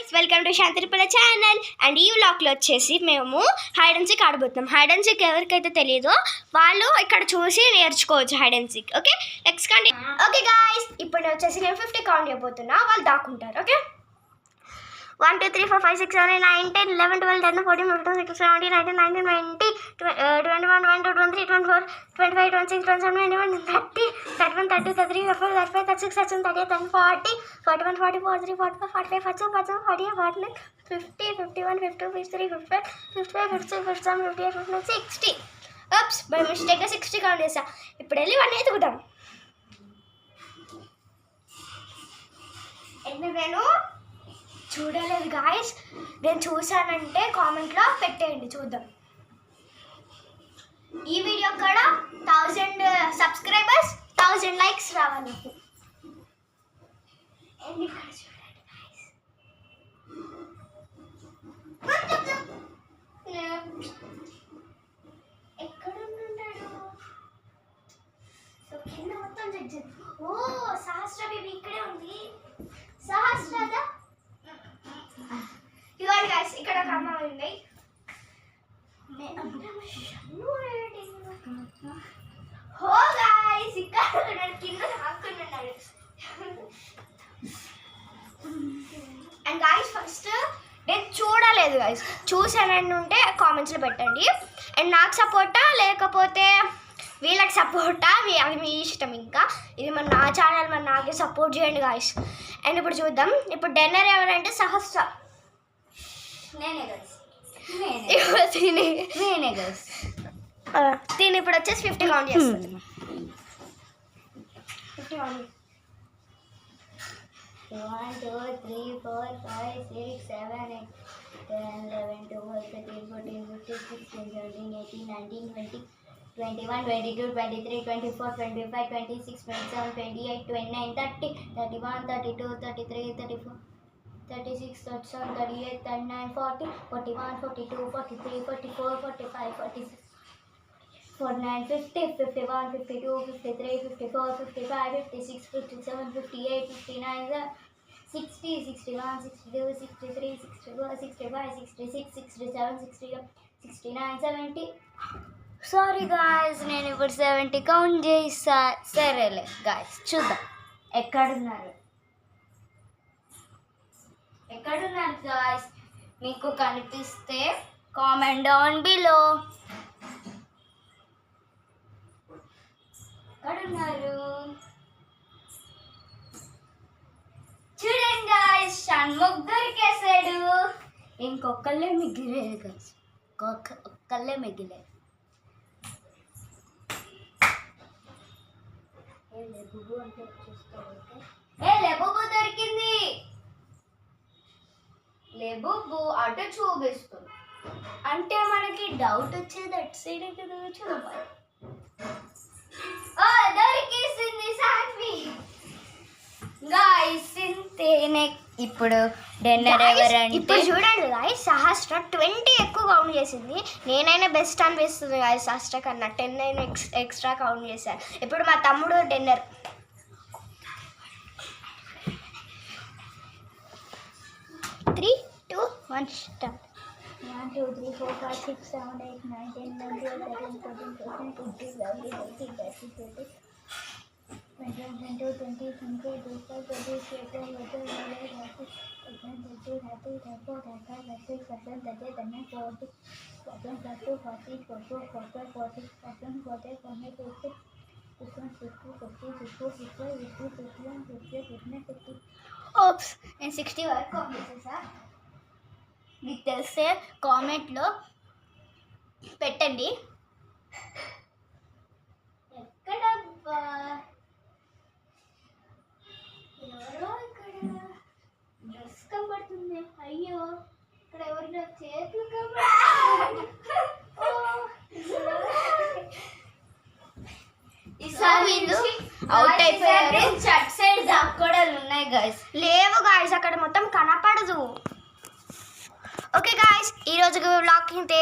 Guys, welcome to శాంతిరిపల channel. And ఈ వ్లాగ్లో వచ్చేసి మేము హైడ్ అండ్ సీక్ ఆడబోతున్నాం. హైడ్ అండ్ సీక్ ఎవరికైతే తెలియదో వాళ్ళు ఇక్కడ చూసి నేర్చుకోవచ్చు hide and seek. Okay, next కండి. ఓకే గైస్, ఇప్పుడు వచ్చేసి నేను 50 కౌంట్ చేయబోతున్నా, వాళ్ళు దాక్కుంటారు. ఓకే, 1 2 3 4 5 6 7 8 9 10 11 12 13 14 15 16 17 18 19 20 21 22 23 24 25 26 27 28 30 31 32 33 34 35 36 37 38 40 41 44 43 44 45 47 48 49 50 51 52 53 55 55 56 57 58 59 60. ఓప్స్, బై మిస్టేక్గా 60 కౌంట్ చేసా. ఇప్పుడు వెళ్ళి 1 ఎత్తుకుదాం. నేను చూడలేదు గాయస్, నేను చూసానంటే కామెంట్లో పెట్టేయండి, చూద్దాం. ఈ వీడియో కూడా 1000 సబ్స్క్రైబర్స్ 1000 లైక్స్ రావాలి. ఇక్కడ చూడండి గాయస్, ఎక్కడ ఉంటాడు? సో కింద మొత్తం చెక్ చేద్దాం. ఓ, సహస్ర బేబీ ఇక్కడే ఉంది. సహస్రదా ఇవ్వండి గాయస్, ఇక్కడ ఒక అమ్మ ఉంది. హో గాయస్, ఇక్కడ కింద ఆకున్నాడు. అండ్ గాయస్, ఫస్ట్ నేను చూడలేదు గాయస్, చూసానని ఉంటే కామెంట్స్లో పెట్టండి. అండ్ నాకు సపోర్టా లేకపోతే వీళ్ళకి సపోర్టా, అది మీ ఇష్టం. ఇంకా ఇది మన నా ఛానల్, మరి నాకే సపోర్ట్ చేయండి గాయస్. అండ్ ఇప్పుడు చూద్దాం. ఇప్పుడు డిన్నర్ ఎవరంటే సహస్ర. నేనే గైస్, దీని ఇప్పుడు వచ్చేసి 50 కౌంట్ చేస్తుంది. 50 కౌంట్. 1 2 3 4 5 6 7 8 10 11 12 13 14 15 16 17 18 19 20 21 22 23 24 25 26 27 28 29 30 31 32 33 34 36 37 38 39 40 41 42 43 44 45 46 49 50 51 52 53 54 55 56 57 58 59 60 61 62 63 64 65 66 67 68 69 70. సారీ గాయస్, నేను ఇప్పుడు 70 కౌంట్ చేసా. సరేలే గాయస్, చూద్దాం ఎక్కడున్నారు గాయస్. మీకు కనిపిస్తే కామెంట్ డౌన్ బిలో. ఎక్కడున్నారు చూడండి గాయస్. షణ్ముఖ్ దొరికేసాడు. ఇంకొకళ్ళే మిగిలేదు గాయస్, ఒక్కళ్ళే మిగిలేదు. లేబుబు దొరికింది. లేబుబు అటు చూపిస్తుంది, అంటే మనకి డౌట్ వచ్చేది అటు సైడ్ కదా, చూడాలి. దొరికేసింది సాన్వి గాయ్స్. ఇంతేనే. ఇప్పుడు డిన్నర్ ఎవరంటే ఇప్పుడు చూడండి గాయ్స్, సహస్ర 20 ఎక్కువ కౌంట్ చేసింది. నేనైనా బెస్ట్ అనిపిస్తుంది గాయ్స్ సహస్ర కన్నా. 10 అయినా ఎక్స్ట్రా కౌంట్ చేశాను. ఇప్పుడు మా తమ్ముడు డిన్నర్. 3 2 1 స్టార్ట్. 1 2 3 4 5 6 7 8 9 10 11 12 13 14 15 16 17 18 19 20 21 22 23 24 25 26 27 28 29 30 31 32 33 34 35 36 37 38 39 40 41 42 43 44 45 46 47 48 49 50. ఓప్స్, నేను 60 వరకు కౌంట్ చేసేసా. మీకు తెలిస్తే కామెంట్లో పెట్టండి. ఎక్కడబ్బా ఎవరో ఇక్కడ డ్రెస్ కనబడుతుంది. అయ్యో, ఇక్కడ ఎవరిలో చేతులు కనబడుతుంది. అవుట్ అయిపోయారు. చట్ సైడ్ దాక్కోడాలు ఉన్నాయి గాయస్. లేవు గాయస్, అక్కడ మొత్తం కనపడదు. ఓకే గాయస్, ఈరోజు వ్లాగ్ ఇంతే.